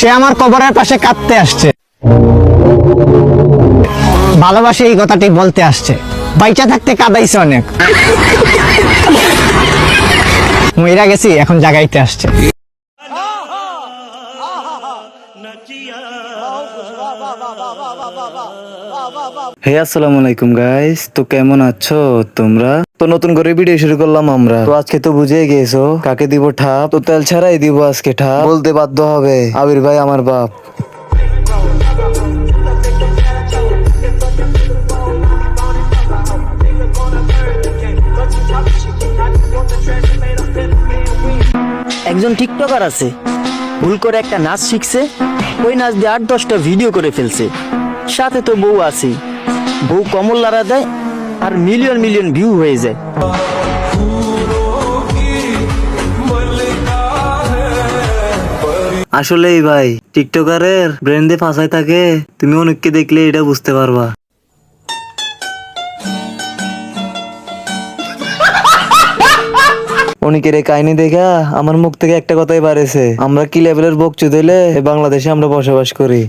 সে আমার কবরের পাশে কাঁদতে আসছে, ভালোবাসে এই কথাটি বলতে আসছে। বাইচা থাকতে কাঁদাইছে অনেক, মইরা গেছি এখন জাগাইতে আসছে। হে আসসালামু আলাইকুম গাইস, তো কেমন আছো তোমরা? তো নতুন করে ভিডিও শুরু করলাম আমরা। তো আজকে তো বুঝে গেছো কাকে দিব ঠাপ, তো তেল ছাড়াই দিব আজকে ঠাপ। বলতে বাধ্য হবে আবির ভাই আমার বাপ। একজন টিকটকার আছে, ভুল করে একটা নাচ শিখছে, ওই নাচ দিয়ে 8-10টা ভিডিও করে ফেলছে। সাথে তো বউ আছে, বউ কমল লারা দেয় আর মিলিয়ন মিলিয়ন ভিউ হয়ে যায়। আসলেই ভাই টিকটকারের ব্রেন দিয়ে ফাঁসাই থাকে, তুমি অনেককে দেখলে এটা বুঝতে পারবা। অনেকের এই কাহিনী দেখা আমার মুখ থেকে একটা কথাই বাড়েছে, আমরা কি লেভেলের বকচুদ হইলে বাংলাদেশে আমরা বসবাস করি।